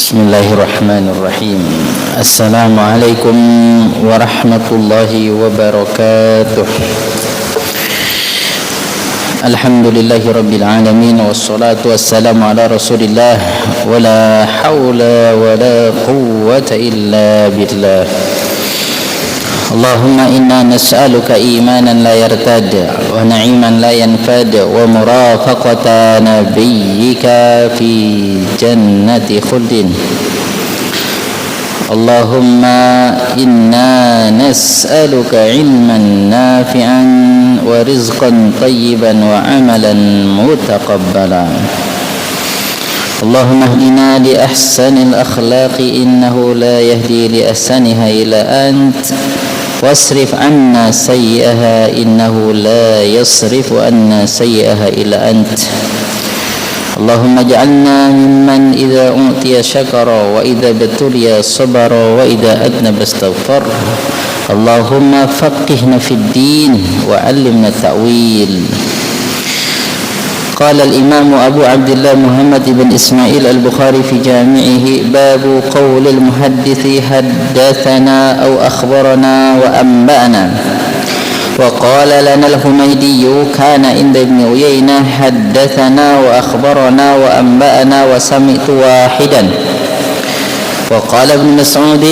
Bismillahirrahmanirrahim. Assalamualaikum warahmatullahi wabarakatuh. Alhamdulillahi rabbil alamin, wassalatu wassalamu ala rasulillah, wala hawla wala quwwata illa billah. Allahumma inna nas'aluka imanan la yartad, wa na'iman la yanfad, wa murafaqata nabiyyika fi jannati khuldin. Allahumma inna nas'aluka ilman nafi'an wa rizqan tayyiban wa amalan mutaqabbala. Allahumma hdina li ahsanil akhlaqi innahu la yahdi li ahsaniha ila ant. Wasrif anna sayyi'aha innahu la yasrifu anna sayyi'aha illa ant. Allahumma ja'alna mimman idza u'tiya syakara wa idza batuliya sabara wa idza adnaba astaghfar. Allahumma faqihna fid din wa 'allimna ta'wil. قال الإمام أبو عبد الله محمد بن إسماعيل البخاري في جامعه باب قول المحدث حدثنا أو أخبرنا وأنبأنا. وقال لنا الحميدي كان عند ابن عيينة حدثنا وأخبرنا وأنبأنا وسمعت واحدا. وقال ابن مسعود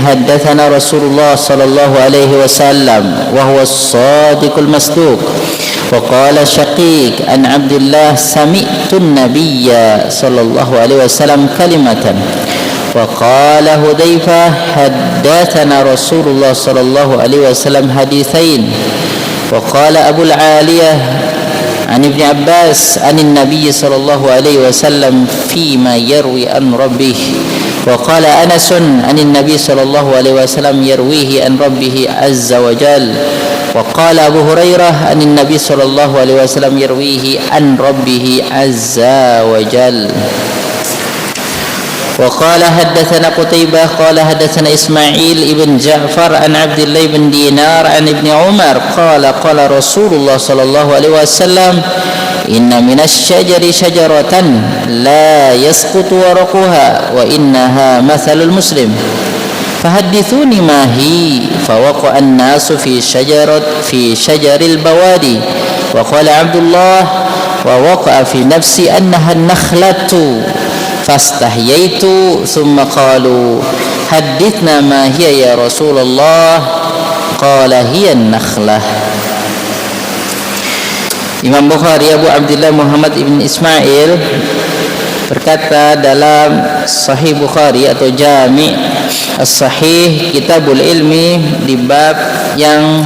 حدثنا رسول الله صلى الله عليه وسلم وهو الصادق المصدوق. وقال شقيق عن عبد الله سمعت النبي صلى الله عليه وسلم كلمة. وقال هذيفة حدثنا رسول الله صلى الله عليه وسلم حديثين. وقال أبو العالية عن ابن عباس عن النبي صلى الله عليه وسلم فيما يروي عن ربه. وقال أنس عن النبي صلى الله عليه وسلم يرويه عن ربه عز وجل. وقال أبو هريرة عن النبي صلى الله عليه وسلم يرويه عن ربه عز وجل. وقال حدثنا قتيبة قال حدثنا إسماعيل بن جعفر عن عبد الله بن دينار عن ابن عمر قال قال رسول الله صلى الله عليه وسلم إن من الشجر شجرة لا يسقط ورقها وإنها مثل المسلم فحدثوني ما هي. فوقع الناس في شجر البوادي. وقال عبد الله ووقع في نفسي أنها النخلة فاستحييت ثم قالوا حدثنا ما هي يا رسول الله قال هي النخلة. Imam Bukhari Abu Abdullah Muhammad ibn Ismail berkata dalam Sahih Bukhari atau Jami' As-Sahih Kitabul Ilmi di bab yang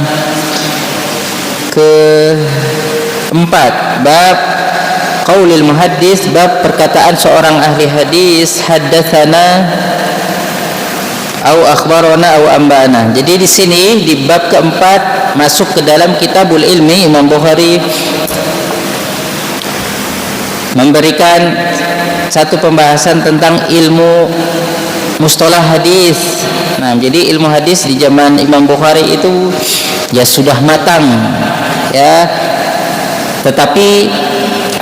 keempat, bab qaulil muhaddis, bab perkataan seorang ahli hadis haddatsana au akhbarana au amba'ana. Jadi di sini di bab keempat masuk ke dalam Kitabul Ilmi, Imam Bukhari memberikan satu pembahasan tentang ilmu mustalah hadis. Nah, jadi ilmu hadis di zaman Imam Bukhari itu ya sudah matang ya. Tetapi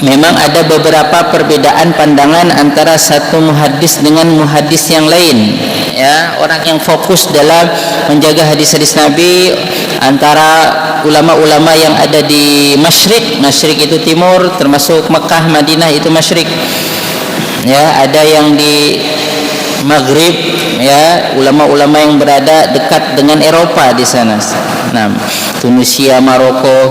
memang ada beberapa perbedaan pandangan antara satu muhaddis dengan muhaddis yang lain ya. Orang yang fokus dalam menjaga hadis-hadis Nabi antara ulama-ulama yang ada di Masyriq itu timur, termasuk Mekah, Madinah itu Masyriq ya. Ada yang di Maghrib ya, ulama-ulama yang berada dekat dengan Eropa di sana. Nah, Tunisia, Maroko,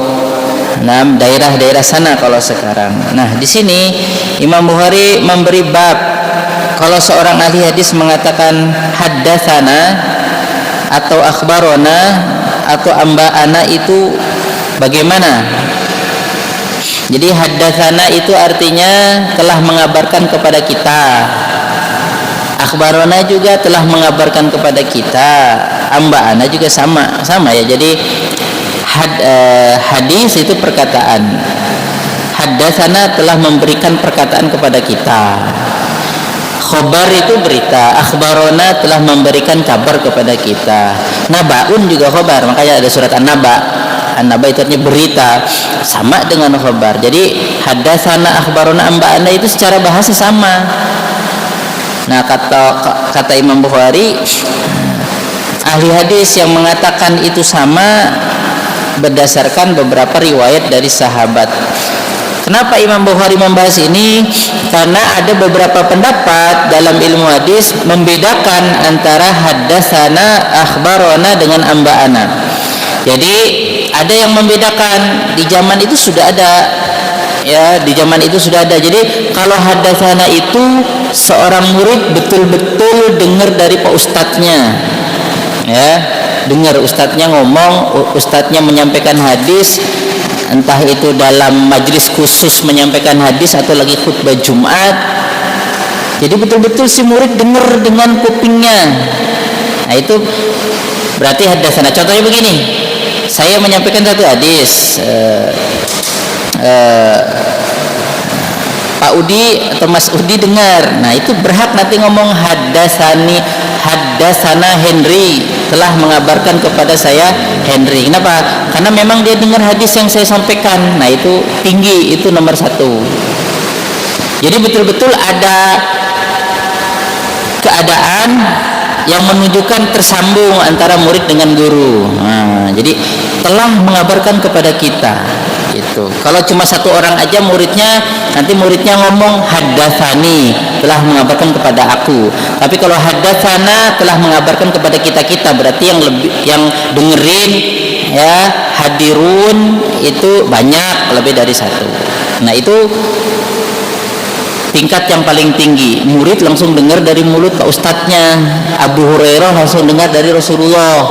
nah, daerah-daerah sana kalau sekarang. Nah, di sini Imam Bukhari memberi bab kalau seorang ahli hadis mengatakan haddatsana atau akhbarona atau amba'ana itu bagaimana? Jadi haddatsana itu artinya telah mengabarkan kepada kita. Akhbarona juga telah mengabarkan kepada kita. Amba'ana juga sama ya. Jadi hadis itu perkataan. Haddatsana telah memberikan perkataan kepada kita. Khobar itu berita. Akhbarona telah memberikan kabar kepada kita. Naba'un juga khobar. Makanya ada surat An-Naba. An-Naba itu artinya berita, sama dengan khobar. Jadi haddatsana, akhbarona, amba'ana itu secara bahasa sama. Nah, kata Imam Bukhari, ahli hadis yang mengatakan itu sama berdasarkan beberapa riwayat dari sahabat. Kenapa Imam Bukhari membahas ini? Karena ada beberapa pendapat dalam ilmu hadis membedakan antara haddatsana, akhbarana dengan amba'ana. Jadi ada yang membedakan, di zaman itu sudah ada, ya, di zaman itu sudah ada. Jadi kalau haddatsana itu seorang murid betul-betul dengar dari pak ustadznya, ya, dengar ustadznya ngomong, ustadznya menyampaikan hadis, entah itu dalam majlis khusus menyampaikan hadis atau lagi khutbah Jumat. Jadi betul-betul si murid dengar dengan kupingnya. Nah, itu berarti haddatsana. Contohnya begini, saya menyampaikan satu hadis, Pak Udi atau Mas Udi dengar. Nah, itu berhak nanti ngomong haddasana Henry, telah mengabarkan kepada saya Henry. Kenapa? Karena memang dia dengar hadis yang saya sampaikan. Nah, itu tinggi, itu nomor satu. Jadi betul-betul ada keadaan yang menunjukkan tersambung antara murid dengan guru. Nah, jadi telah mengabarkan kepada kita. Itu. Kalau cuma satu orang aja muridnya, nanti muridnya ngomong haddatsani, telah mengabarkan kepada aku. Tapi kalau haddatsana telah mengabarkan kepada kita, berarti yang dengerin, ya, hadirun itu banyak, lebih dari satu. Nah, itu tingkat yang paling tinggi. Murid langsung dengar dari mulut pak ustadznya. Abu Hurairah langsung dengar dari Rasulullah.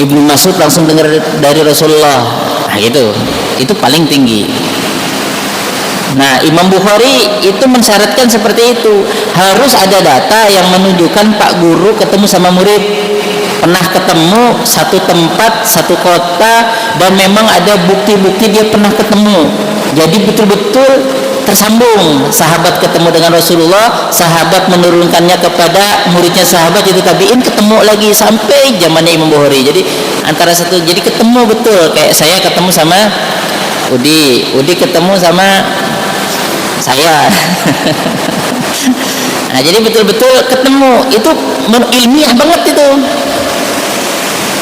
Ibnu Mas'ud langsung dengar dari Rasulullah. Nah, itu paling tinggi. Nah, Imam Bukhari itu mensyaratkan seperti itu. Harus ada data yang menunjukkan pak guru ketemu sama murid, pernah ketemu satu tempat, satu kota, dan memang ada bukti-bukti dia pernah ketemu. Jadi betul-betul tersambung. Sahabat ketemu dengan Rasulullah, sahabat menurunkannya kepada muridnya sahabat, itu tabiin, ketemu lagi sampai zamannya Imam Bukhari. Jadi antara satu, jadi ketemu betul. Kayak saya ketemu sama Udi ketemu sama saya. Nah, jadi betul-betul ketemu, itu ilmiah banget itu.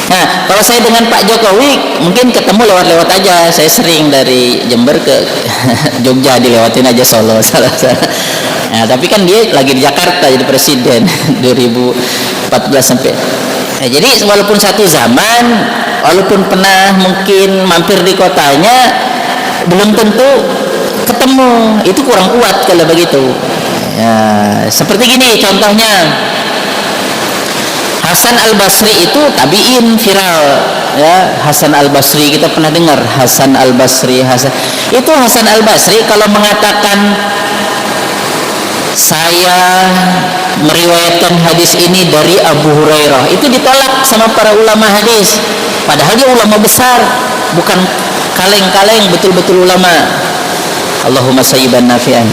Nah, kalau saya dengan Pak Jokowi mungkin ketemu lewat-lewat aja. Saya sering dari Jember ke Jogja, dilewatin aja Solo. Nah, tapi kan dia lagi di Jakarta jadi presiden 2014 sampai. Nah, jadi walaupun satu zaman, walaupun pernah mungkin mampir di kotanya, belum tentu ketemu. Itu kurang kuat kalau begitu. Ya, seperti gini contohnya. Hasan Al-Basri itu tabi'in viral, ya. Hasan Al-Basri kita pernah dengar, Hasan Al-Basri. Itu Hasan Al-Basri kalau mengatakan saya meriwayatkan hadis ini dari Abu Hurairah, itu ditolak sama para ulama hadis. Padahal dia ulama besar, bukan kaleng-kaleng, betul-betul ulama. Allahumma sayyiban nafi'an.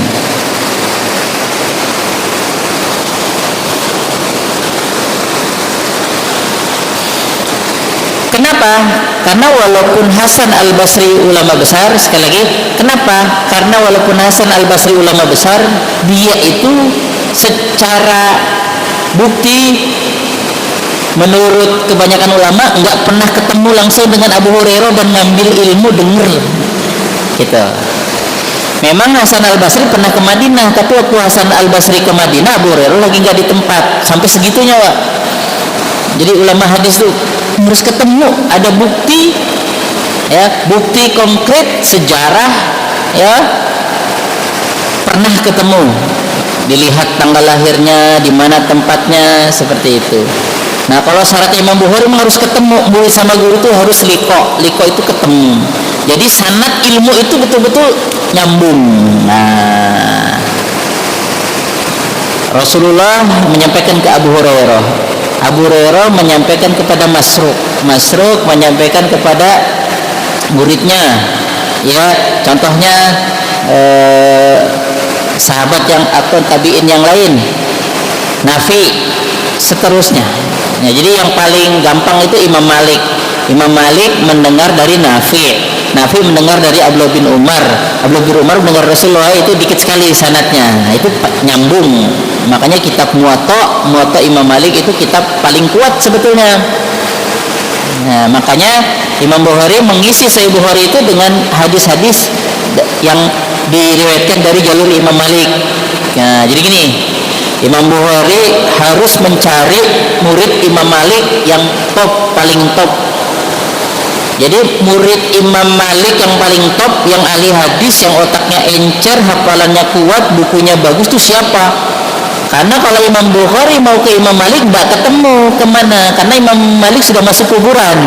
Kenapa? Karena walaupun Hasan Al-Basri ulama besar, sekali lagi, kenapa? Karena walaupun Hasan Al-Basri ulama besar, dia itu secara bukti menurut kebanyakan ulama nggak pernah ketemu langsung dengan Abu Hurairah dan ngambil ilmu, denger gitu. Memang Hasan Al-Basri pernah ke Madinah, tapi waktu Hasan Al-Basri ke Madinah, Abu Hurairah lagi nggak di tempat. Sampai segitunya, Pak. Jadi ulama hadis itu harus ketemu, ada bukti, ya, bukti konkret sejarah, ya, pernah ketemu, dilihat tanggal lahirnya, di mana tempatnya, seperti itu. Nah, kalau syarat Imam Bukhari harus ketemu, murid sama guru itu harus liko itu ketemu. Jadi sanad ilmu itu betul-betul nyambung. Nah, Rasulullah menyampaikan ke Abu Hurairah, Abu Hurairah menyampaikan kepada Masruq menyampaikan kepada muridnya, ya. Contohnya sahabat yang atau tabiin yang lain, Nafi, seterusnya. Ya, jadi yang paling gampang itu Imam Malik mendengar dari Nafi mendengar dari Abdullah bin Umar mendengar Rasulullah, itu dikit sekali sanadnya. Nah, itu nyambung. Makanya kitab Muwatta Imam Malik itu kitab paling kuat sebetulnya. Nah, makanya Imam Bukhari mengisi Sahih Bukhari itu dengan hadis-hadis yang diriwayatkan dari jalur Imam Malik. Nah, jadi gini, Imam Bukhari harus mencari murid Imam Malik yang top, paling top. Jadi murid Imam Malik yang paling top, yang ahli hadis, yang otaknya encer, hafalannya kuat, bukunya bagus itu siapa? Karena kalau Imam Bukhari mau ke Imam Malik nggak ketemu kemana, karena Imam Malik sudah masuk kuburan,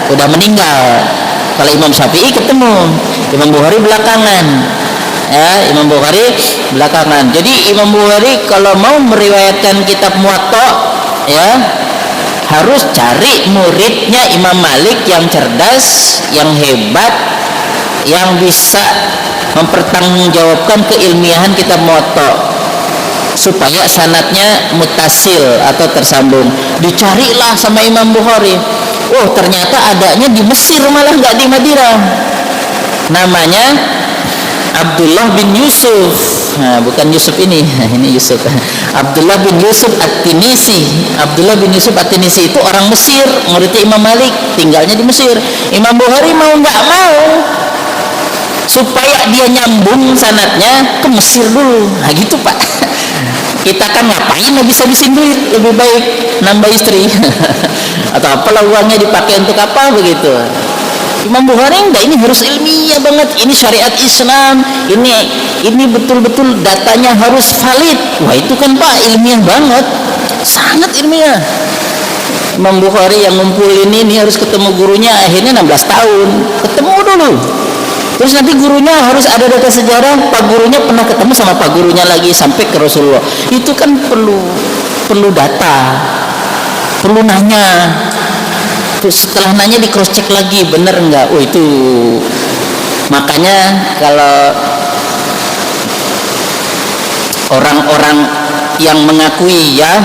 sudah meninggal. Kalau Imam Syafi'i ketemu, Imam Bukhari belakangan. Ya, Imam Bukhari belakangan. Jadi Imam Bukhari kalau mau meriwayatkan kitab Muwatta, ya harus cari muridnya Imam Malik yang cerdas, yang hebat, yang bisa mempertanggungjawabkan keilmiahan kitab Muwatta, supaya sanadnya mutasil atau tersambung. Dicarilah sama Imam Bukhari. Oh, ternyata adanya di Mesir, malah nggak di Madinah. Namanya Abdullah bin Yusuf. Nah, bukan Yusuf ini Yusuf. Abdullah bin Yusuf At-Tinisi. Abdullah bin Yusuf At-Tinisi itu orang Mesir, muridnya Imam Malik, tinggalnya di Mesir. Imam Bukhari mau nggak mau, supaya dia nyambung sanadnya ke Mesir dulu. Nah gitu Pak. Kita kan ngapain habis-habisin duit, lebih baik nambah istri atau apalah, uangnya dipakai untuk apa begitu. Imam Bukhari enggak, ini harus ilmiah banget, ini syariat Islam, ini betul-betul datanya harus valid. Wah itu kan Pak ilmiah banget, sangat ilmiah. Imam Bukhari yang ngumpulin ini harus ketemu gurunya, akhirnya 16 tahun ketemu dulu. Terus nanti gurunya harus ada data sejarah, Pak gurunya pernah ketemu sama Pak gurunya lagi sampai ke Rasulullah. Itu kan perlu data, perlu nanya. Terus setelah nanya di cross check lagi, bener enggak? Oh itu. Makanya kalau orang-orang yang mengakui, ya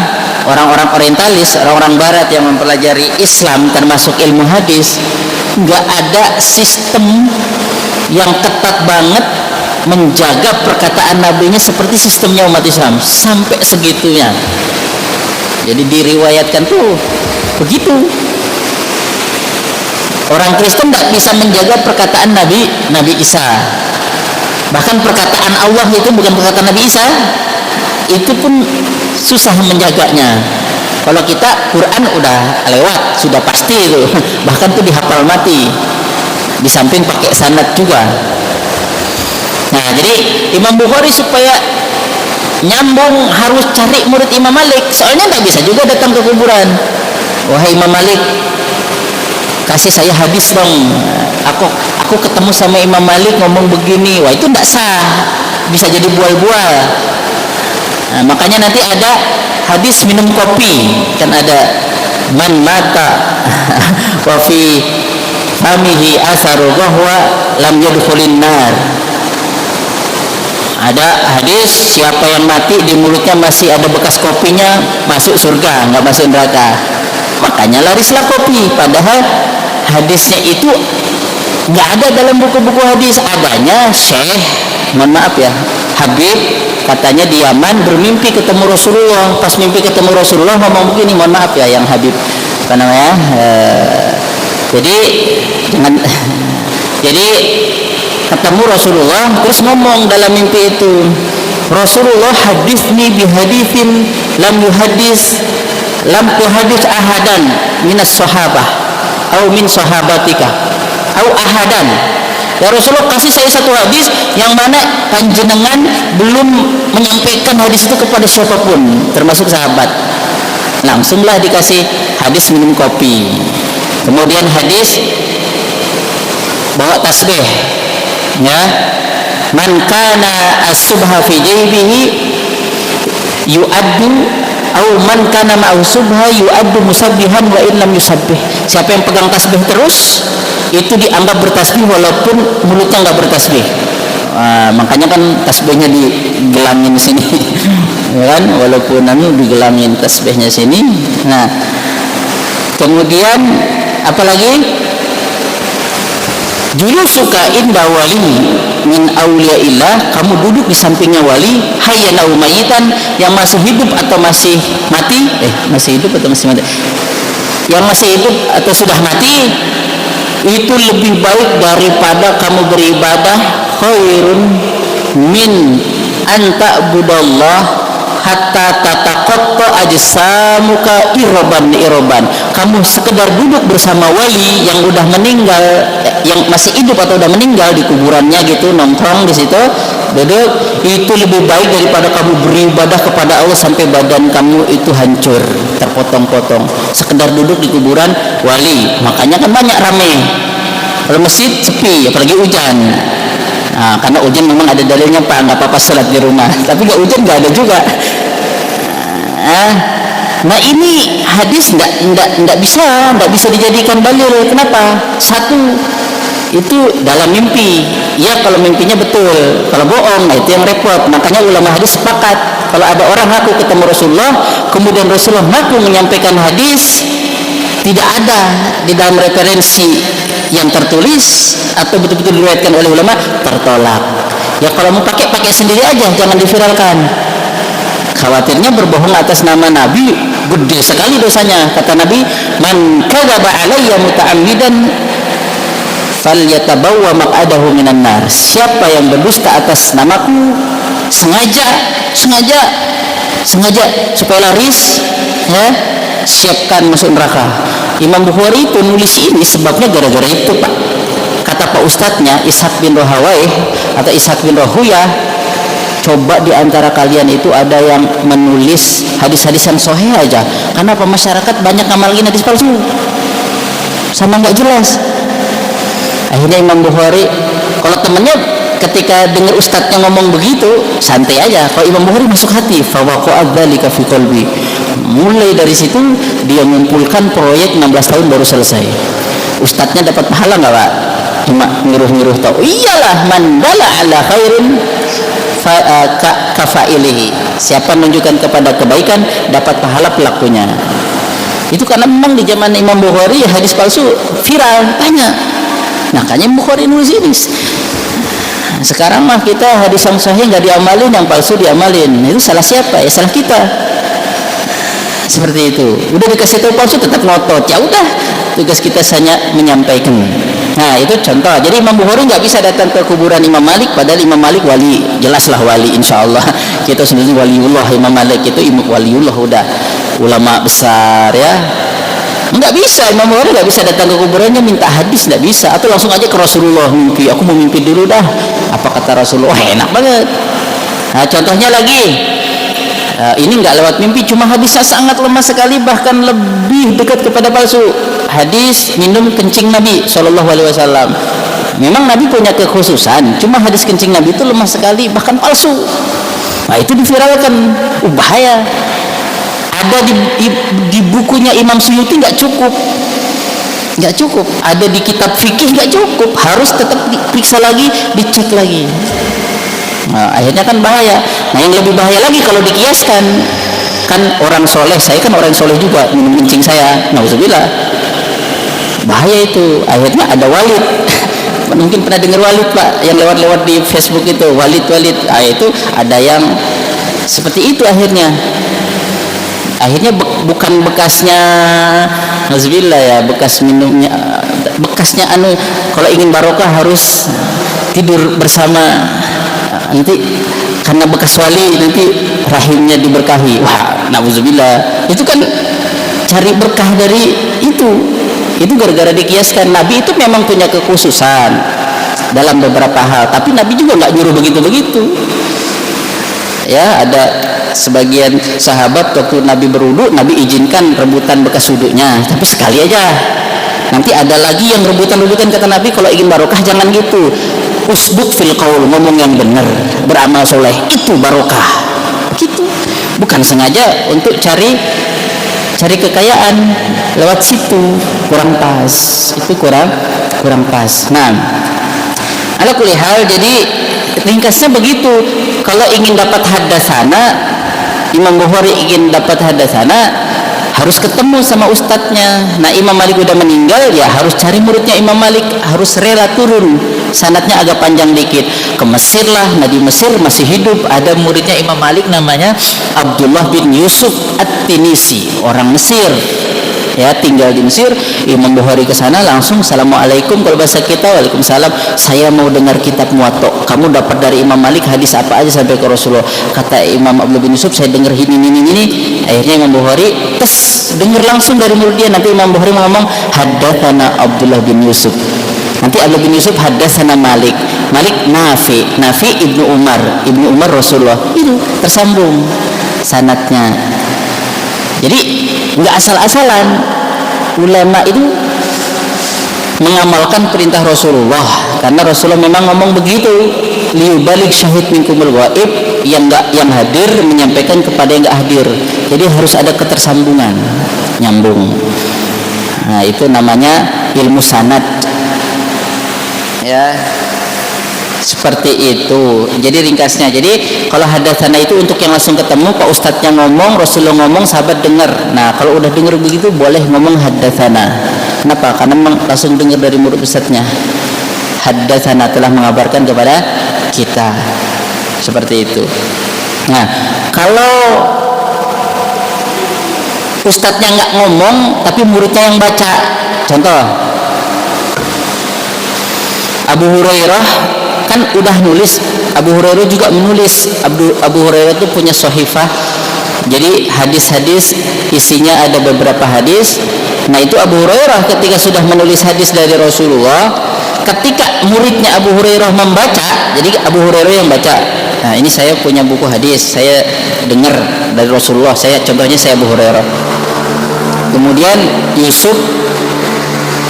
orang-orang orientalis, orang-orang barat yang mempelajari Islam termasuk ilmu hadis, enggak ada sistem yang ketat banget menjaga perkataan nabinya seperti sistemnya umat Islam, sampai segitunya. Jadi diriwayatkan tuh begitu. Orang Kristen tidak bisa menjaga perkataan Nabi Isa. Bahkan perkataan Allah itu bukan perkataan Nabi Isa, itu pun susah menjaganya. Kalau kita Quran udah lewat, sudah pasti itu, bahkan tuh dihafal mati. Di samping pakai sanad juga. Nah, jadi Imam Bukhari supaya nyambung harus cari murid Imam Malik. Soalnya nggak bisa juga datang ke kuburan. Wahai Imam Malik, kasih saya hadis dong. Aku ketemu sama Imam Malik ngomong begini. Wah itu nggak sah. Bisa jadi bual-bual. Nah, makanya nanti ada hadis minum kopi. Kan ada man mata wa fi famihi asaru bahwa lam yadkhulin nar. Ada hadis siapa yang mati di mulutnya masih ada bekas kopinya masuk surga, nggak masuk neraka. Makanya larislah kopi. Padahal hadisnya itu nggak ada dalam buku-buku hadis. Adanya Syekh, mohon maaf ya, Habib katanya di Yaman bermimpi ketemu Rasulullah. Pas mimpi ketemu Rasulullah ngomong begini, mohon maaf ya yang Habib apa namanya, jadi ketemu Rasulullah terus ngomong dalam mimpi itu, Rasulullah hadithni bihadithin lam tuhadis ahadan minas sahabah atau min sahabatika atau ahadan. Ya Rasulullah, kasih saya satu hadis yang mana panjenengan belum menyampaikan hadis itu kepada siapapun termasuk sahabat. Langsunglah dikasih hadis minum kopi. Kemudian hadis bawa tasbih, ya, man kana as-subha fi jaybihi yu'addu au man kana ma'u subha yu'addu musabbihan wa in lam yusabbih. Siapa yang pegang tasbih terus itu dianggap bertasbih walaupun mulutnya enggak bertasbih. Makanya kan tasbihnya digelangin sini ya kan, walaupun digelangin tasbihnya sini. Nah, kemudian apalagi julusuka inda wali min auliyaillah, kamu duduk di sampingnya wali, hayyan aw mayitan, yang masih hidup atau masih mati, masih hidup atau masih mati, yang masih hidup atau sudah mati, itu lebih baik daripada kamu beribadah, khairun min anta budallah hatta tataqatta ajsamuka iroban. Kamu sekedar duduk bersama wali yang udah meninggal, yang masih hidup atau udah meninggal di kuburannya gitu, nongkrong di situ, duduk, itu lebih baik daripada kamu beribadah kepada Allah sampai badan kamu itu hancur, terpotong-potong. Sekedar duduk di kuburan wali, makanya kan banyak rame. Kalau masjid sepi, apalagi hujan. Nah, karena hujan memang ada dalilnya Pak, nggak apa-apa sholat di rumah. Tapi nggak hujan nggak ada juga. Nah ini hadis nggak bisa dijadikan dalil. Kenapa? Satu, itu dalam mimpi. Ya kalau mimpinya betul. Kalau bohong, nah itu yang repot. Makanya ulama hadis sepakat. Kalau ada orang ngaku ketemu Rasulullah, kemudian Rasulullah ngaku menyampaikan hadis, tidak ada di dalam referensi yang tertulis atau betul-betul diriwayatkan oleh ulama, tertolak. Ya kalau mau pakai sendiri aja, jangan diviralkan. Khawatirnya berbohong atas nama Nabi, gede sekali dosanya. Kata Nabi, man kadzaba alayya muta'ammidan falyatabawwa maq'adahu minan nar. Siapa yang berdusta atas namaku sengaja supaya laris, ya, siapkan masuk neraka. Imam Bukhari itu nulis ini sebabnya gara-gara itu Pak. Kata Pak Ustadznya Ishaq bin Rahawayh atau Ishaq bin Rahuyah, coba di antara kalian itu ada yang menulis hadis-hadis yang sahih aja. Kenapa masyarakat banyak ngamalin hadis palsu sama nggak jelas? Akhirnya Imam Bukhari, kalau temennya ketika dengar ustadznya ngomong begitu santai aja, kalau Imam Bukhari masuk hati, fawaqa'a dzalika fi qalbi. Mulai dari situ dia mengumpulkan proyek 16 tahun baru selesai. Ustadznya dapat pahala nggak Pak? Cuma ngiruh-ngiruh tahu. Iyalah, man dalla ala khairin kafailihi. Siapa menunjukkan kepada kebaikan dapat pahala pelakunya. Itu karena memang di zaman Imam Bukhari hadis palsu viral, tanya. Makanya Bukhari nulis ini. Sekarang mah kita hadis yang sahih nggak diamalin, yang palsu diamalin. Itu salah siapa? Ya salah kita. Seperti itu. Udah dikasih tahu palsu tetap ngotot. Ya udah, tugas kita hanya menyampaikan. Nah itu contoh. Jadi Imam Bukhari nggak bisa datang ke kuburan Imam Malik, padahal Imam Malik wali, jelaslah wali, insya Allah. Kita sebenarnya waliullah. Imam Malik itu waliullah, udah ulama besar ya. Nggak bisa, Imam Bukhari nggak bisa datang ke kuburannya minta hadis, nggak bisa. Atau langsung aja ke Rasulullah mimpi, aku mau mimpi dulu dah, apa kata Rasulullah, enak banget. Nah contohnya lagi, ini nggak lewat mimpi, cuma hadisnya sangat lemah sekali, bahkan lebih dekat kepada palsu. Hadis minum kencing Nabi SAW. Memang Nabi punya kekhususan, cuma hadis kencing Nabi itu lemah sekali, bahkan palsu. Nah itu diviralkan, bahaya. Ada di bukunya Imam Suyuti nggak cukup, ada di kitab fikih nggak cukup, harus tetap diperiksa lagi, dicek lagi. Nah, akhirnya kan bahaya. Nah yang lebih bahaya lagi kalau dikiaskan, kan orang soleh, saya kan orang soleh juga, minum kencing saya, nauzubillah, bahaya itu. Akhirnya ada Walid, mungkin pernah dengar Walid Pak, yang lewat-lewat di Facebook itu, Walid. Nah, itu ada yang seperti itu akhirnya bukan bekasnya, nauzubillah ya, bekas minumnya, bekasnya kalau ingin barokah harus tidur bersama, nanti karena bekas wali nanti rahimnya diberkahi. Wah, nauzubillah, itu kan cari berkah dari itu gara-gara dikiaskan. Nabi itu memang punya kekhususan dalam beberapa hal, tapi Nabi juga nggak nyuruh begitu-begitu ya. Ada sebagian sahabat waktu Nabi berwudu, Nabi izinkan rebutan bekas wudunya, tapi sekali aja. Nanti ada lagi yang rebutan kata Nabi, kalau ingin barokah jangan gitu, usbuk fil qaul, ngomong yang benar, beramal soleh, itu barokah gitu. Bukan sengaja untuk cari kekayaan lewat situ, kurang pas. Itu kurang pas. Nah, ala kulli hal, jadi ringkasnya begitu. Kalau ingin dapat hadasana, Imam Bukhari ingin dapat hadasana, harus ketemu sama ustadznya. Nah Imam Malik udah meninggal, ya harus cari muridnya Imam Malik, harus rela turun, sanadnya agak panjang dikit, ke Mesir lah. Nah di Mesir masih hidup ada muridnya Imam Malik namanya Abdullah bin Yusuf At-Tinisi, orang Mesir, ya tinggal di Mesir. Imam Bukhari ke sana langsung assalamualaikum, kalau bahasa kita waalaikumsalam, saya mau dengar kitab Muwatta, kamu dapat dari Imam Malik hadis apa aja sampai ke Rasulullah. Kata Imam Abdullah bin Yusuf, saya dengar ini. Akhirnya Imam Bukhari dengar langsung dari murid dia. Nanti Imam Bukhari ngomong haddatsana Abdullah bin Yusuf, nanti Abdullah bin Yusuf haddatsana Malik Nafi Ibnu Umar Rasulullah, itu tersambung sanadnya. Jadi nggak asal-asalan ulama itu mengamalkan perintah Rasulullah, karena Rasulullah memang ngomong begitu, liyubalik syahid minkumul ghaib, yang hadir menyampaikan kepada yang nggak hadir. Jadi harus ada ketersambungan, nyambung. Nah itu namanya ilmu sanad, ya seperti itu. Jadi ringkasnya, jadi kalau hadatsana itu untuk yang langsung ketemu, Pak Ustadznya ngomong, Rasulullah ngomong, sahabat dengar. Nah kalau udah dengar begitu boleh ngomong hadatsana. Kenapa? Karena langsung dengar dari murid ustadznya. Hadatsana, telah mengabarkan kepada kita, seperti itu. Nah kalau ustadznya nggak ngomong tapi muridnya yang baca, contoh Abu Hurairah kan udah nulis, Abu Hurairah juga menulis. Abu Hurairah itu punya sohifah, jadi hadis-hadis isinya ada beberapa hadis. Nah itu Abu Hurairah ketika sudah menulis hadis dari Rasulullah, ketika muridnya Abu Hurairah membaca, jadi Abu Hurairah yang baca, nah ini saya punya buku hadis, saya dengar dari Rasulullah, contohnya saya Abu Hurairah, kemudian Yusuf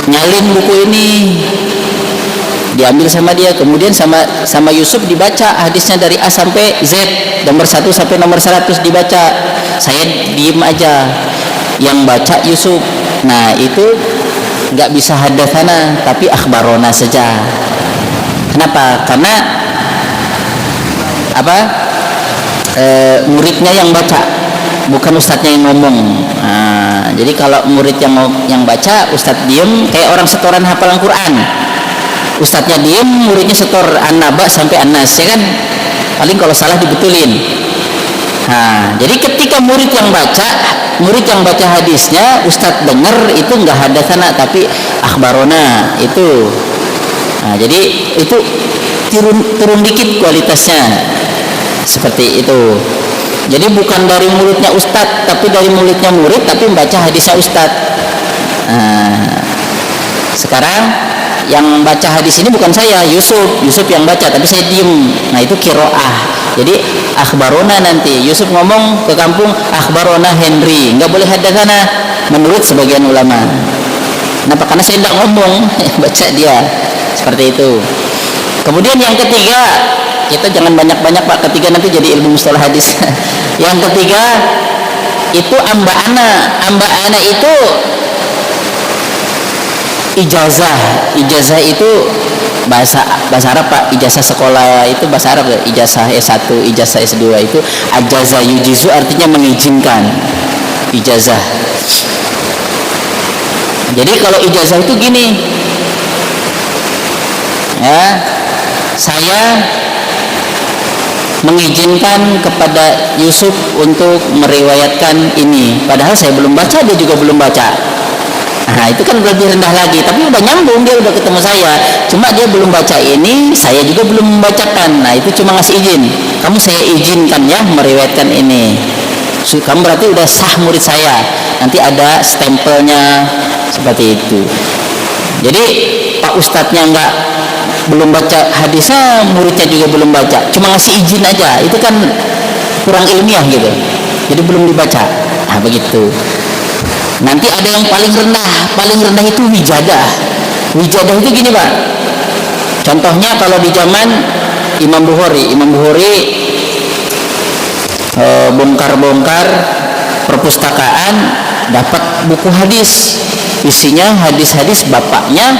nyalin buku ini, diambil sama dia, kemudian sama Yusuf dibaca hadisnya dari A sampai Z, nomor 1 sampai nomor 100 dibaca, saya diem aja, yang baca Yusuf. Nah itu nggak bisa hadatsana tapi akhbarona saja. Kenapa? Karena muridnya yang baca, bukan ustadznya yang ngomong. Nah, jadi kalau murid yang baca, ustadz diem, kayak orang setoran hafalan Quran, ustadznya diem, muridnya setor an-naba sampai an-nas, ya kan, paling kalau salah dibetulin. Nah jadi ketika murid yang baca hadisnya, ustadz dengar, itu nggak hadatsana tapi akhbarona itu. Nah jadi itu turun dikit kualitasnya, seperti itu. Jadi bukan dari mulutnya ustadz tapi dari mulutnya murid, tapi membaca hadisnya ustadz. Nah sekarang yang baca hadis ini bukan saya, Yusuf yang baca, tapi saya diem. Nah itu kiroah. Jadi akhbarona, nanti Yusuf ngomong ke kampung, akhbarona Henry, nggak boleh hadatsana menurut sebagian ulama. Kenapa? Karena saya tidak ngomong, baca dia, seperti itu. Kemudian yang ketiga, kita jangan banyak-banyak Pak, ketiga nanti jadi ilmu mustalah hadis. Yang ketiga itu amba'ana itu ijazah itu bahasa Arab Pak. Ijazah sekolah itu bahasa Arab, ijazah S1, ijazah S2 itu ajaza yujizu, artinya mengizinkan. Ijazah. Jadi kalau ijazah itu gini, ya, saya mengizinkan kepada Yusuf untuk meriwayatkan ini, padahal saya belum baca, dia juga belum baca. Nah itu kan lebih rendah lagi, tapi udah nyambung, dia udah ketemu saya, cuma dia belum baca ini, saya juga belum membacakan. Nah itu cuma ngasih izin, kamu saya izinkan ya meriwayatkan ini, kamu berarti udah sah murid saya, nanti ada stempelnya, seperti itu. Jadi Pak Ustadznya belum baca hadisnya, muridnya juga belum baca, cuma ngasih izin aja, itu kan kurang ilmiah gitu, jadi belum dibaca. Nah begitu. Nanti ada yang paling rendah itu wijadah itu gini Pak, contohnya kalau di zaman Imam Bukhari bongkar perpustakaan, dapat buku hadis, isinya hadis-hadis bapaknya,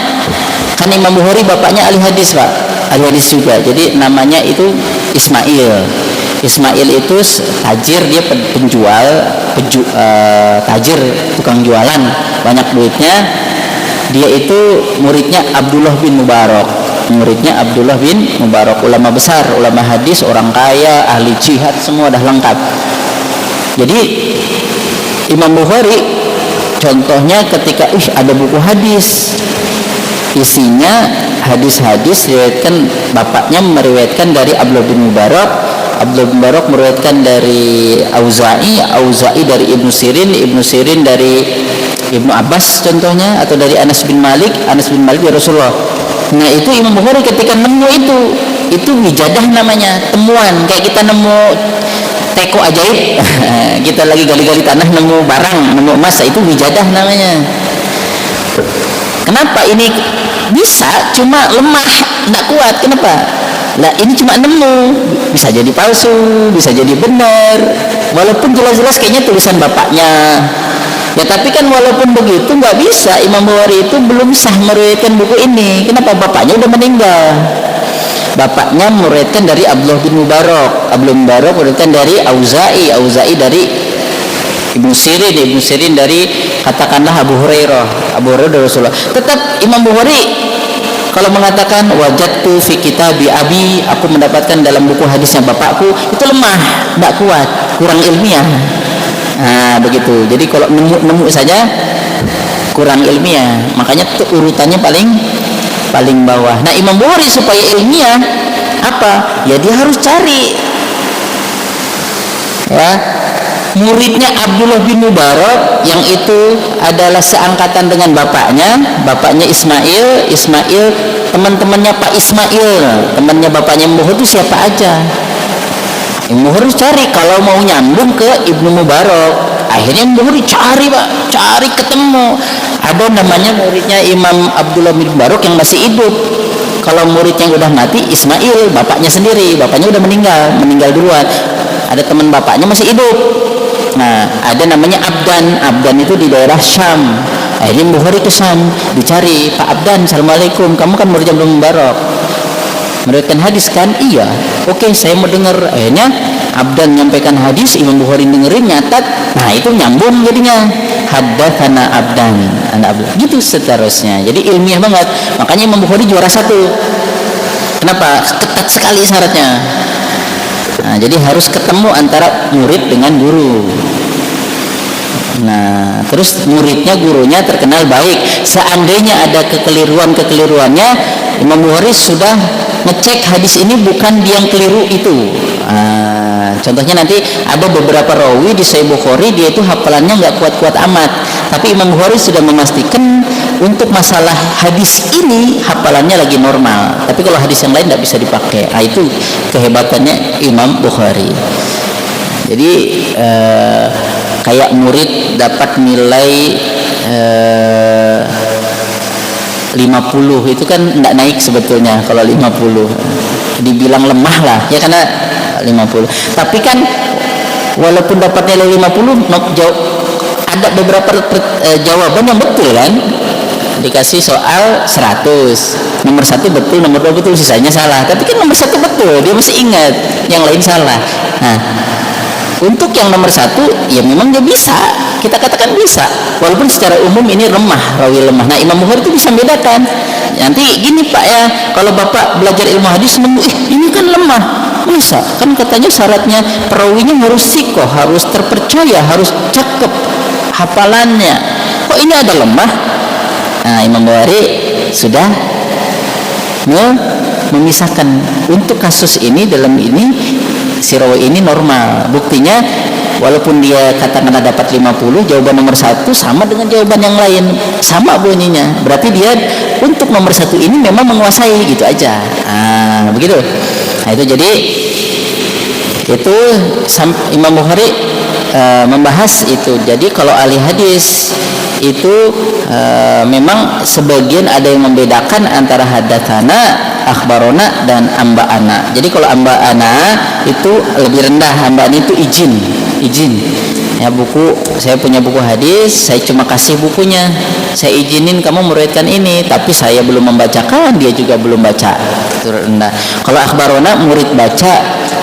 kan Imam Bukhari bapaknya ahli hadis Pak, ahli hadis juga, jadi namanya itu Ismail Ismail itu tajir, dia penjual, tajir, tukang jualan, banyak duitnya. Dia itu muridnya Abdullah bin Mubarak, ulama besar, ulama hadis, orang kaya, ahli jihad, semua dah lengkap. Jadi Imam Bukhari contohnya ketika ada buku hadis, isinya hadis-hadis diriwayatkan, bapaknya meriwayatkan dari Abdullah bin Mubarak meriwayatkan dari Auza'i dari Ibnu Sirin dari Ibnu Abbas contohnya, atau dari Anas bin Malik dari Rasulullah. Nah itu Imam Bukhari ketika nemu itu wijadah namanya, temuan, kayak kita nemu teko ajaib kita lagi gali-gali tanah nemu barang, nemu emas, itu wijadah namanya. Kenapa ini bisa cuma lemah, tidak kuat? Kenapa? Nah ini cuma nemu, bisa jadi palsu, bisa jadi benar, walaupun jelas-jelas kayaknya tulisan bapaknya. Ya tapi kan walaupun begitu nggak bisa, Imam Bukhari itu belum sah meriwayatkan buku ini. Kenapa? Bapaknya udah meninggal. Bapaknya meriwayatkan dari Abdullah bin Mubarak meriwayatkan dari Auza'i dari Ibnu Sirin dari katakanlah Abu Hurairah dari Rasulullah. Tetap Imam Bukhari kalau mengatakan wajadtu fi kitabi abi, aku mendapatkan dalam buku hadisnya bapakku, itu lemah, tidak kuat, kurang ilmiah. Nah begitu. Jadi kalau nemu saja kurang ilmiah, makanya itu urutannya paling bawah. Nah Imam Bukhari supaya ilmiah apa? Ya dia harus cari ya muridnya Abdullah bin Mubarak yang itu adalah seangkatan dengan bapaknya Ismail, teman-temannya Pak Ismail, temannya bapaknya Imam Bukhari itu siapa aja. Imam Bukhari cari kalau mau nyambung ke Ibnu Mubarak. Akhirnya Imam Bukhari cari ketemu. Ada namanya muridnya Imam Abdullah bin Mubarak yang masih hidup. Kalau murid yang udah mati Ismail, bapaknya sendiri, bapaknya udah meninggal duluan. Ada teman bapaknya masih hidup. Nah, ada namanya Abdan itu di daerah Syam. Akhirnya Imam Bukhari ke Syam, dicari, Pak Abdan, assalamualaikum, kamu kan murid Abdullah bin Mubarak, meriwayatkan hadis kan? Iya. Oke, saya mau dengar. Akhirnya Abdan menyampaikan hadis, Imam Bukhari dengerin, nyatat. Nah itu nyambung jadinya, haddatsana Abdan, anak Abdan, gitu seterusnya. Jadi ilmiah banget. Makanya Imam Bukhari juara 1. Kenapa? Ketat sekali syaratnya. Nah, jadi harus ketemu antara murid dengan guru. Nah, terus gurunya terkenal baik. Seandainya ada kekeliruannya, Imam Bukhari sudah ngecek hadis ini bukan dia yang keliru itu. Contohnya nanti ada beberapa rawi di Sahih Bukhari, dia itu hafalannya nggak kuat-kuat amat, tapi Imam Bukhari sudah memastikan untuk masalah hadis ini hafalannya lagi normal, tapi kalau hadis yang lain tidak bisa dipakai. Nah, itu kehebatannya Imam Bukhari. Jadi kayak murid dapat nilai 50 itu kan tidak naik sebetulnya. Kalau 50 dibilang lemah lah ya, karena 50. Tapi kan walaupun dapat nilai 50, ada beberapa jawaban yang betul kan. Dikasih soal 100, nomor 1 betul, nomor 2 betul, sisanya salah. Tapi kan nomor 1 betul, dia masih ingat, yang lain salah. Nah, untuk yang nomor 1 ya memang dia bisa, kita katakan bisa, walaupun secara umum ini rawi lemah. Nah Imam Bukhari itu bisa membedakan. Nanti gini Pak ya, kalau Bapak belajar ilmu hadis nemu ini kan lemah, bisa kan katanya syaratnya perawinya harus sikoh, harus terpercaya, harus cakep hafalannya, kok ini ada lemah. Nah Imam Bukhari sudah memisahkan untuk kasus ini, dalam ini si rawi ini normal. Buktinya walaupun dia katakanlah dapat 50, jawaban nomor 1 sama dengan jawaban yang lain, sama bunyinya, berarti dia untuk nomor 1 ini memang menguasai, gitu aja. Begitu. Nah itu jadi itu Imam Bukhari membahas itu. Jadi kalau ahli hadis itu memang sebagian ada yang membedakan antara hadatsana, akhbarona dan amba'ana. Jadi kalau amba'ana itu lebih rendah, amba'ana itu izin ya, buku saya punya buku hadis, saya cuma kasih bukunya, saya izinin kamu meriwayatkan ini, tapi saya belum membacakan, dia juga belum baca, itu rendah. Kalau akhbarona murid baca,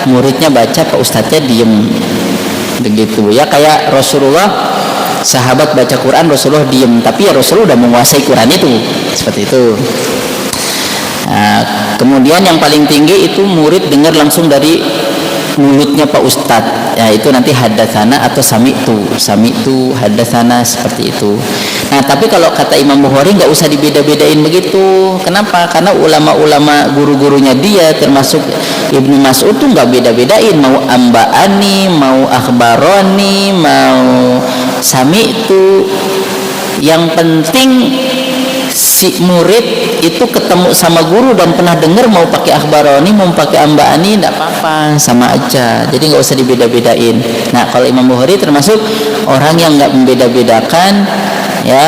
muridnya baca, Pak Ustadznya diem, begitu ya. Kayak Rasulullah, sahabat baca Quran, Rasulullah diem, tapi ya Rasulullah udah menguasai Quran itu, seperti itu. Nah, kemudian yang paling tinggi itu murid dengar langsung dari mulutnya Pak Ustadz, ya itu nanti hadatsana atau sami'tu hadatsana, seperti itu. Nah, tapi kalau kata Imam Bukhari nggak usah dibeda-bedain begitu. Kenapa? Karena ulama-ulama guru-gurunya dia termasuk Ibnu Mas'ud tuh nggak beda-bedain, mau amba'ani, mau akhbaroni, mau sami'tu. Yang penting si murid itu ketemu sama guru dan pernah dengar, mau pakai akhbaroni mau pakai amba'ani tidak apa-apa, sama aja. Jadi nggak usah dibeda-bedain. Nah, kalau Imam Bukhari termasuk orang yang nggak membeda-bedakan, ya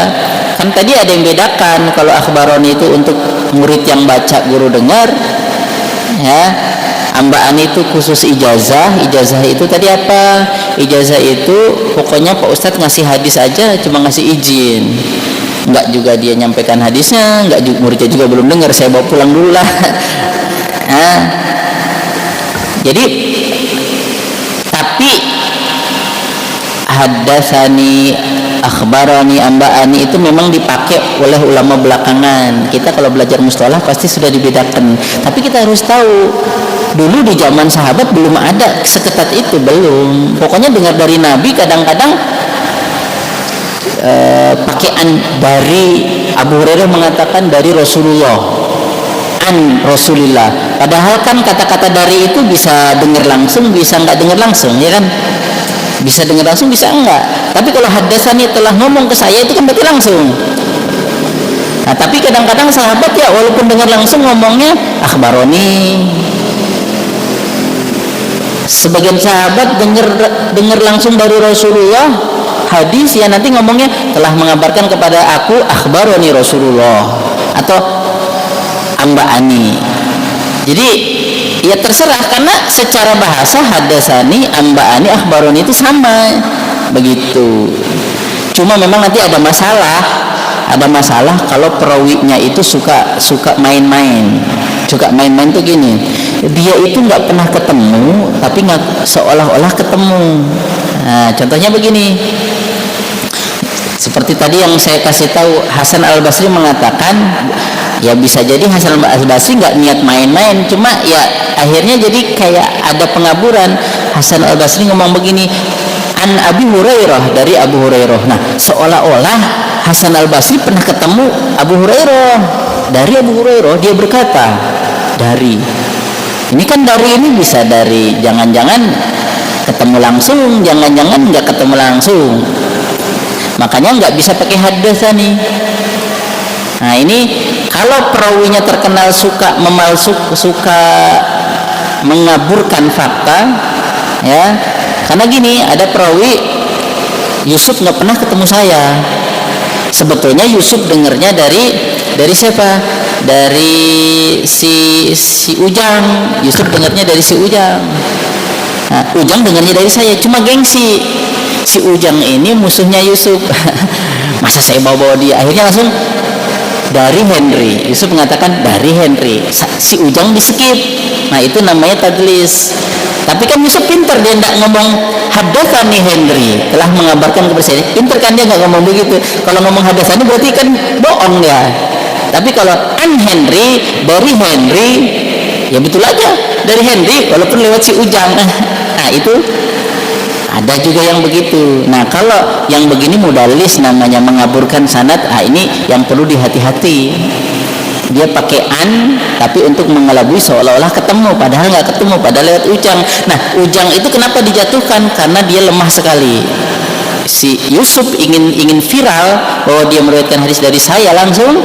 kan tadi ada yang bedakan. Kalau akhbaroni itu untuk murid yang baca guru dengar, ya. Amba'ani itu khusus ijazah. Ijazah itu tadi apa? Ijazah itu pokoknya Pak Ustadz ngasih hadis aja, cuma ngasih izin, nggak juga dia nyampaikan hadisnya, nggak juga, muridnya juga belum dengar, saya bawa pulang dulu lah. Nah, jadi tapi hadatsani, akhbarani, amba'ani itu memang dipakai oleh ulama belakangan. Kita kalau belajar mustalah pasti sudah dibedakan, tapi kita harus tahu dulu di zaman sahabat belum ada seketat itu, belum. Pokoknya dengar dari Nabi kadang-kadang pakaian dari Abu Hurairah mengatakan dari Rasulullah, an Rasulillah. Padahal kan kata-kata dari itu bisa dengar langsung, bisa enggak dengar langsung, ya kan? Bisa dengar langsung, bisa enggak. Tapi kalau hadatsani telah ngomong ke saya itu kan berarti langsung. Nah, tapi kadang-kadang sahabat ya walaupun dengar langsung ngomongnya akhbaroni. Sebagian sahabat dengar langsung dari Rasulullah hadis, ya nanti ngomongnya telah mengabarkan kepada aku akhbaroni Rasulullah atau amba'ani. Jadi ya terserah, karena secara bahasa hadatsani, amba'ani, akhbaroni itu sama begitu. Cuma memang nanti ada masalah kalau perawinya itu suka main-main. Suka main-main tuh gini, dia itu nggak pernah ketemu tapi nggak seolah-olah ketemu. Nah, contohnya begini, seperti tadi yang saya kasih tahu, Hasan Al-Basri mengatakan, ya bisa jadi Hasan Al-Basri nggak niat main-main, cuma ya akhirnya jadi kayak ada pengaburan. Hasan Al-Basri ngomong begini, an Abi Hurairah, dari Abu Hurairah. Nah, seolah-olah Hasan Al-Basri pernah ketemu Abu Hurairah. Dari Abu Hurairah dia berkata, dari ini kan dari ini bisa dari, jangan-jangan ketemu langsung, jangan-jangan nggak ketemu langsung, makanya nggak bisa pakai hadatsani. Nah, ini kalau perawinya terkenal suka suka mengaburkan fakta, ya. Karena gini, ada perawi Yusuf nggak pernah ketemu saya. Sebetulnya Yusuf dengarnya dari siapa? Dari si Ujang. Yusuf dengarnya dari si Ujang. Nah, Ujang dengarnya dari saya, cuma gengsi. Si Ujang ini musuhnya Yusuf. Masa saya bawa dia? Akhirnya langsung dari Henry. Yusuf mengatakan dari Henry. Si Ujang di skip. Nah, itu namanya tadlis. Tapi kan Yusuf pintar, dia tidak ngomong hadatsani Henry telah mengabarkan kepada saya. Pintar kan, dia nggak ngomong begitu. Kalau ngomong hadatsani berarti kan bohong ya. Tapi kalau an Henry, dari Henry, ya betul aja dari Henry walaupun lewat si Ujang. Nah, itu ada juga yang begitu. Nah, kalau yang begini mudallis namanya, mengaburkan sanad. Ah, ini yang perlu dihati-hati. Dia pakai an tapi untuk mengelabui seolah-olah ketemu, padahal nggak ketemu, padahal lewat Ujang. Nah, Ujang itu kenapa dijatuhkan? Karena dia lemah sekali. Si Yusuf ingin viral bahwa dia meriwayatkan hadis dari saya langsung,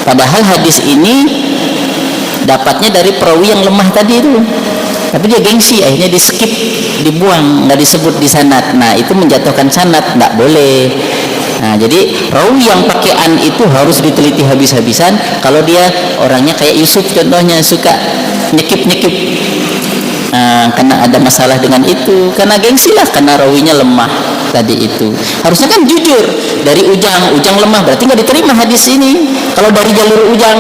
padahal hadis ini dapatnya dari perawi yang lemah tadi itu. Tapi dia gengsi, akhirnya di skip, dibuang, nggak disebut di sanad. Nah, itu menjatuhkan sanad, nggak boleh. Nah, jadi rawi yang pakai an itu harus diteliti habis-habisan. Kalau dia orangnya kayak Yusuf contohnya, suka nyekip-nyekip, karena ada masalah dengan itu, karena gengsi lah, karena rawinya lemah tadi itu. Harusnya kan jujur, dari Ujang lemah, berarti nggak diterima hadis ini. Kalau dari jalur Ujang,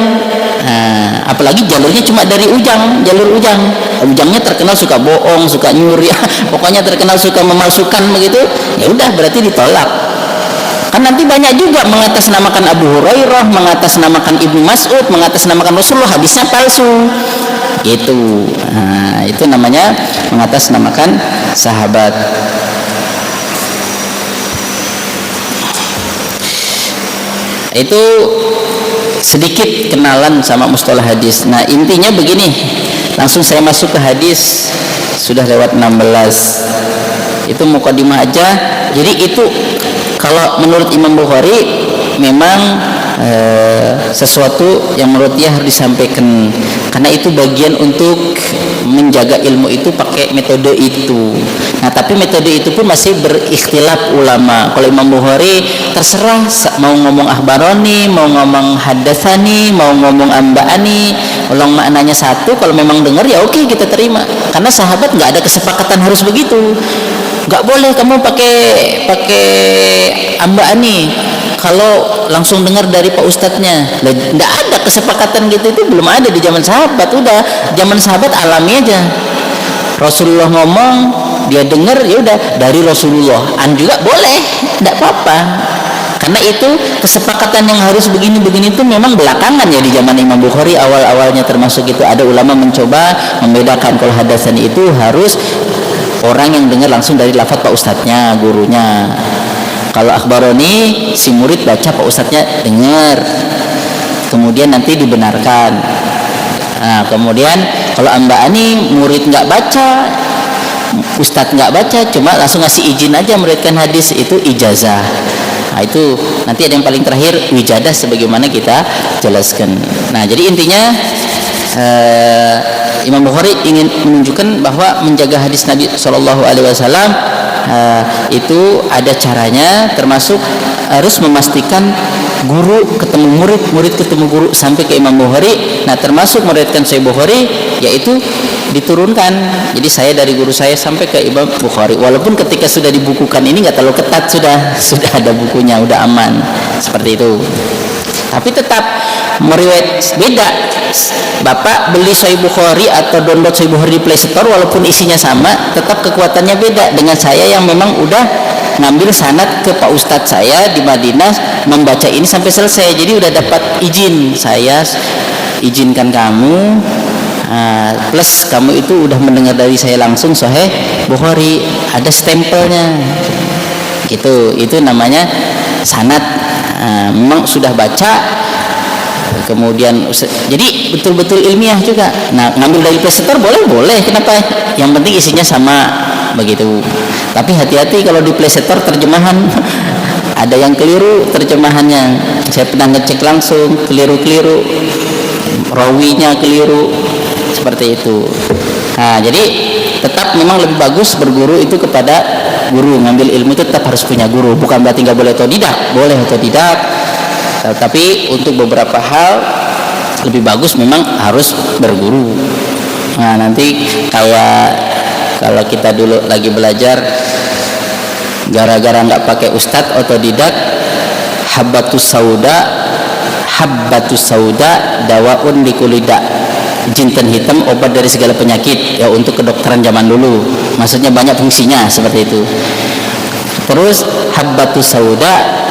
Apalagi jalurnya cuma dari jalur Ujangnya terkenal suka bohong, suka nyuri, pokoknya terkenal suka memalsukan begitu. Ya udah, berarti ditolak. Kan nanti banyak juga mengatasnamakan Abu Hurairah, mengatasnamakan Ibnu Mas'ud, mengatasnamakan Rasulullah, hadisnya palsu. Itu namanya mengatasnamakan sahabat. Itu sedikit kenalan sama mustalah hadis. Nah, intinya begini, langsung saya masuk ke hadis. Sudah lewat 16. Itu mukadimah aja. Jadi itu kalau menurut Imam Bukhari memang sesuatu yang menurut dia harus disampaikan, karena itu bagian untuk menjaga ilmu itu pakai metode itu. Nah, tapi metode itu pun masih berikhtilaf ulama. Kalau Imam Bukhari terserah mau ngomong akhbaroni, mau ngomong hadatsani, mau ngomong amba'ani, kalau maknanya satu, kalau memang dengar ya oke, kita terima. Karena sahabat nggak ada kesepakatan harus begitu. Nggak boleh kamu pakai amba'ani kalau langsung dengar dari Pak Ustadznya. Nggak ada kesepakatan gitu, itu belum ada di zaman sahabat. Udah zaman sahabat alami aja, Rasulullah ngomong dia dengar, ya udah dari Rasulullah, juga boleh, nggak apa-apa. Karena itu kesepakatan yang harus begini-begini itu memang belakangan ya, di zaman Imam Bukhari awal-awalnya termasuk itu ada ulama mencoba membedakan kalau hadasan itu harus orang yang dengar langsung dari lafaz Pak Ustadznya, gurunya. Kalau akhbaroni si murid baca, Pak Ustadznya dengar, kemudian nanti dibenarkan. Nah, kemudian kalau amba'ani murid nggak baca, Ustadz nggak baca, cuma langsung ngasih izin aja memuridkan hadis, itu ijazah. Nah, itu nanti ada yang paling terakhir wijadah sebagaimana kita jelaskan. Nah, jadi intinya Imam Bukhari ingin menunjukkan bahwa menjaga hadis Nabi SAW itu ada caranya, termasuk harus memastikan guru ketemu murid, murid ketemu guru sampai ke Imam Bukhari. Nah, termasuk memuridkan Sahih Bukhari yaitu diturunkan. Jadi saya dari guru saya sampai ke Imam Bukhari. Walaupun ketika sudah dibukukan ini nggak terlalu ketat, sudah ada bukunya, udah aman seperti itu. Tapi tetap meriwayat beda. Bapak beli Sahih Bukhari atau download Sahih Bukhari di Play Store, walaupun isinya sama, tetap kekuatannya beda dengan saya yang memang udah ngambil sanad ke Pak Ustadz saya di Madinah, membaca ini sampai selesai. Jadi udah dapat izin, saya izinkan kamu, plus kamu itu udah mendengar dari saya langsung Sahih Bukhari, ada stempelnya gitu. Itu namanya sanad. Memang sudah baca, kemudian jadi betul-betul ilmiah juga. Nah, ngambil dari Play Store boleh, kenapa? Yang penting isinya sama begitu. Tapi hati-hati kalau di Play Store terjemahan ada yang keliru terjemahannya. Saya pernah ngecek langsung, keliru, rawinya keliru, seperti itu. Nah, jadi tetap memang lebih bagus berguru itu kepada guru. Ngambil ilmu itu tetap harus punya guru, bukan berarti nggak boleh otodidak, boleh otodidak, tapi untuk beberapa hal lebih bagus memang harus berguru. Nah, nanti kayak kalau kita dulu lagi belajar, gara-gara nggak pakai ustadz, otodidak, habbatus sauda dawaun likulida, jinten hitam obat dari segala penyakit, ya untuk kedokteran zaman dulu, maksudnya banyak fungsinya seperti itu. Terus habbatus sauda,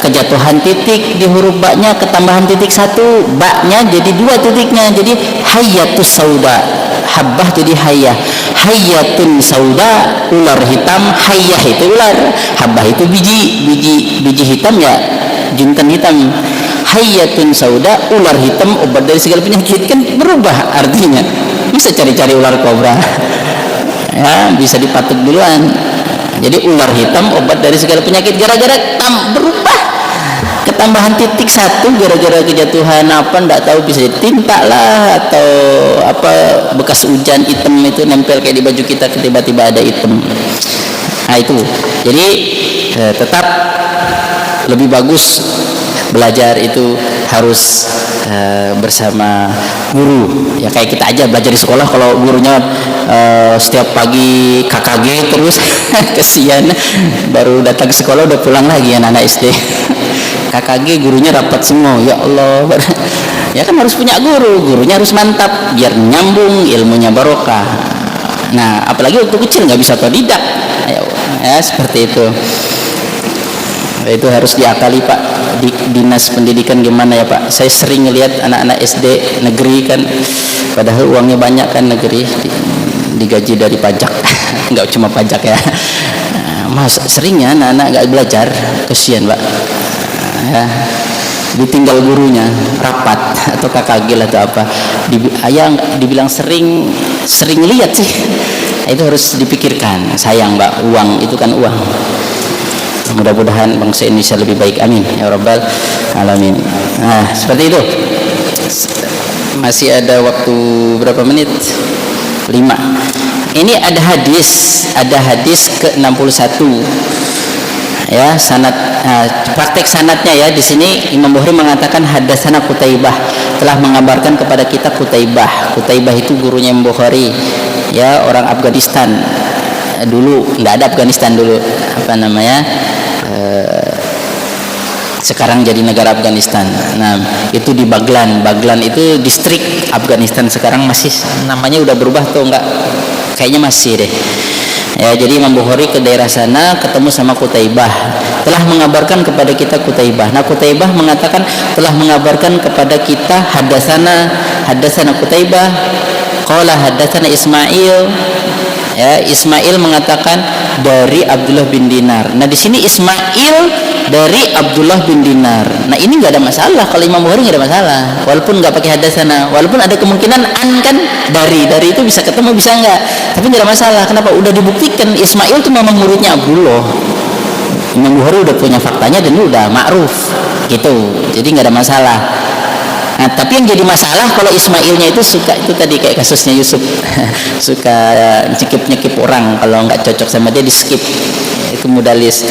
kejatuhan titik di huruf baknya, ketambahan titik satu, baknya jadi dua titiknya, jadi hayatus sauda, habbah jadi hayah, hayatun sauda, ular hitam, hayah itu ular, habbah itu biji hitam ya, jinten hitam. Hayatun sauda, ular hitam obat dari segala penyakit, kan berubah artinya. Bisa cari-cari ular kobra ya, bisa dipatuk duluan. Jadi ular hitam obat dari segala penyakit, gara-gara berubah ketambahan titik satu, gara-gara kejatuhan apa nggak tahu, bisa tinta lah atau apa, bekas hujan hitam itu nempel kayak di baju kita, tiba-tiba ada hitam. Nah, itu jadi tetap lebih bagus belajar itu harus bersama guru. Ya kayak kita aja belajar di sekolah, kalau gurunya setiap pagi KKG terus kesian, baru datang ke sekolah udah pulang lagi anak-anak SD. KKG gurunya rapat semua, ya Allah. Ya kan harus punya guru, gurunya harus mantap biar nyambung, ilmunya barokah. Nah apalagi waktu kecil nggak bisa otodidak, ya seperti itu. Itu harus diakali Pak, di dinas pendidikan gimana ya Pak. Saya sering lihat anak-anak SD negeri kan, padahal uangnya banyak kan negeri, digaji dari pajak. Nggak cuma pajak ya. Mas seringnya anak-anak nggak belajar, kesian Pak. Ya, ditinggal gurunya rapat atau KKG lah atau apa. Ayah dibilang sering lihat sih. Itu harus dipikirkan. Sayang Mbak, uang itu kan uang. Mudah-mudahan bangsa Indonesia lebih baik, amin ya rabbal alamin. Nah seperti itu. Masih ada waktu berapa menit? 5. Ini ada hadis ke-61 ya, sanad, praktek sanadnya ya. Di sini Imam Bukhari mengatakan hadatsana Qutaibah, telah mengabarkan kepada kita Qutaibah. Qutaibah itu gurunya Imam Bukhari ya, orang Afghanistan dulu, nggak ada Afghanistan dulu, apa namanya, sekarang jadi negara Afghanistan. Nah itu di Baglan itu distrik Afghanistan, sekarang masih namanya udah berubah tuh, enggak, kayaknya masih deh ya. Jadi Imam Bukhari ke daerah sana ketemu sama Qutaibah, telah mengabarkan kepada kita Qutaibah. Nah Qutaibah mengatakan telah mengabarkan kepada kita hadatsana Qutaibah qala hadatsana Ismail ya. Ismail mengatakan dari Abdullah bin Dinar. Nah di sini Ismail dari Abdullah bin Dinar. Nah ini nggak ada masalah, kalau Imam Bukhari nggak ada masalah, walaupun nggak pakai hadatsana, walaupun ada kemungkinan an kan, dari itu bisa ketemu bisa nggak, tapi nggak ada masalah. Kenapa? Udah dibuktikan Ismail itu memang muridnya Abdullah. Imam Bukhari udah punya faktanya dan udah ma'ruf gitu, jadi nggak ada masalah. Nah, tapi yang jadi masalah kalau Ismailnya itu suka, itu tadi kayak kasusnya Yusuf suka nyekip orang, kalau nggak cocok sama dia di skip, itu mudalis.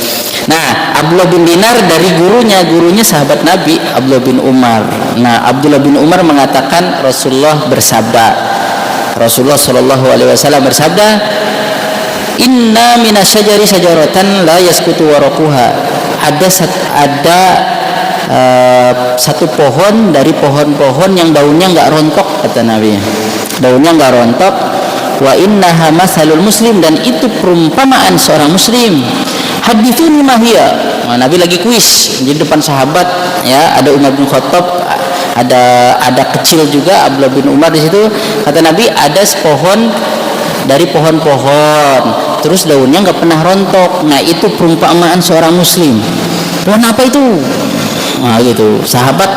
Nah Abdullah bin Dinar dari gurunya sahabat Nabi Abdullah bin Umar. Nah Abdullah bin Umar mengatakan Rasulullah Shallallahu Alaihi Wasallam bersabda, inna minasyajari syajaratan la yaskutu waraquha. Ada satu pohon dari pohon-pohon yang daunnya nggak rontok, kata Nabi, daunnya nggak rontok. Wa innaha masalul muslim, dan itu perumpamaan seorang muslim. Haditsuni mahia. Nah, Nabi lagi kuis di depan sahabat ya, ada Umar bin Khattab, ada kecil juga Abdullah bin Umar di situ. Kata Nabi ada sepohon dari pohon-pohon, terus daunnya nggak pernah rontok. Nah itu perumpamaan seorang muslim. Pohon apa itu? Nah gitu, sahabat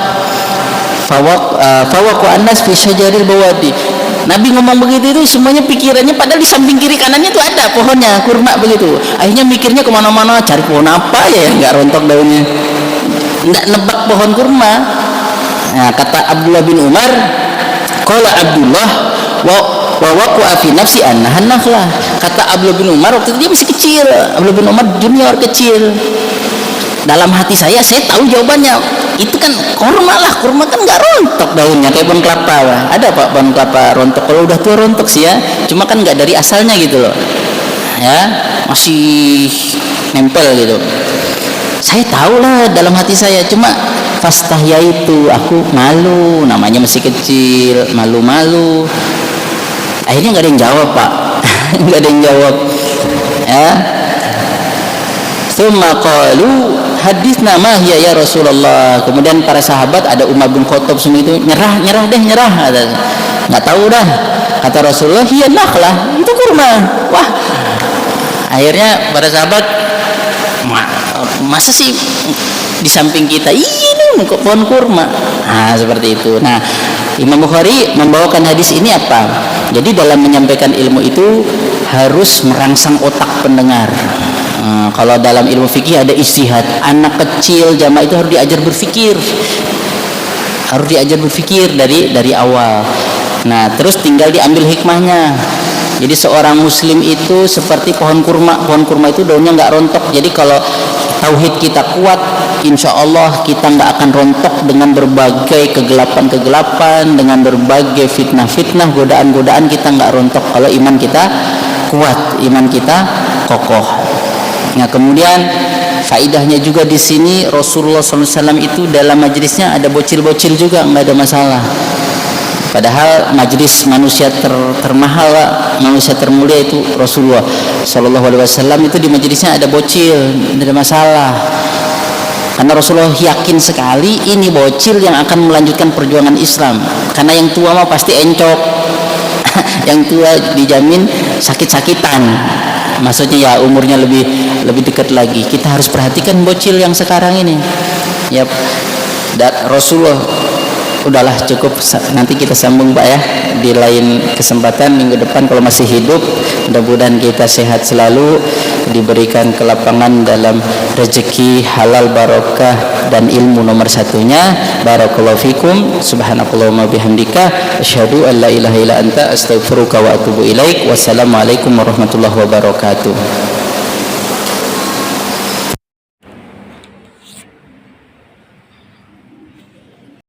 fawaqu annas fi syajaril bawadi. Nabi ngomong begitu itu semuanya pikirannya padahal di samping kiri kanannya itu ada pohonnya kurma begitu. Akhirnya mikirnya kemana-mana, cari pohon apa ya nggak rontok daunnya, nggak nebak pohon kurma. Nah kata Abdullah bin Umar, qala Abdullah wa waqa'a fi nafsi annahan nakhlah. Kata Abdullah bin Umar, waktu itu dia masih kecil, Abdullah bin Umar junior kecil. Dalam hati saya tahu jawabannya, itu kan kurma lah, kurma kan nggak rontok daunnya kayak pohon kelapa lah. Ada Pak pohon kelapa rontok, kalau udah tua rontok sih ya, cuma kan nggak dari asalnya gitu loh ya, masih nempel gitu. Saya tahu lah dalam hati saya, cuma fastahya itu aku malu, namanya masih kecil, malu-malu. Akhirnya nggak ada yang jawab Pak. Nggak ada yang jawab ya. Tsumma qalu haditsna ma hiya ya Rasulullah. Kemudian para sahabat, ada Umar bin Khattab semua itu nyerah, nggak tahu dah. Kata Rasulullah, hiya nakhlah, itu kurma. Wah, akhirnya para sahabat, masa sih di samping kita ini kok pohon kurma. Nah seperti itu. Nah Imam Bukhari membawakan hadis ini apa? Jadi dalam menyampaikan ilmu itu harus merangsang otak pendengar. Kalau dalam ilmu fikih ada ijtihad, anak kecil jamaah itu harus diajar berpikir, dari awal. Nah terus tinggal diambil hikmahnya. Jadi seorang muslim itu seperti pohon kurma itu daunnya nggak rontok. Jadi kalau tauhid kita kuat, insya Allah kita nggak akan rontok dengan berbagai kegelapan, dengan berbagai fitnah, godaan kita nggak rontok kalau iman kita kuat, iman kita kokoh. Nah kemudian faidahnya juga di sini Rasulullah SAW itu dalam majelisnya ada bocil-bocil juga, nggak ada masalah. Padahal majelis manusia termahal, manusia termulia itu Rasulullah SAW, itu di majelisnya ada bocil, tidak ada masalah. Karena Rasulullah yakin sekali ini bocil yang akan melanjutkan perjuangan Islam. Karena yang tua mah pasti encok. Yang tua dijamin sakit-sakitan. Maksudnya ya umurnya lebih dekat lagi. Kita harus perhatikan bocil yang sekarang ini. Ya, Rasulullah. Udahlah cukup, nanti kita sambung Pak ya di lain kesempatan minggu depan kalau masih hidup. Mudah-mudahan kita sehat selalu, diberikan kelapangan dalam rezeki halal barokah dan ilmu nomor satunya. Barakallahu fikum. Subhanakallahumma bihamdika asyhadu an la ilaha illa anta astaghfiruka wa atubu ilaik. Wassalamualaikum warahmatullahi wabarakatuh.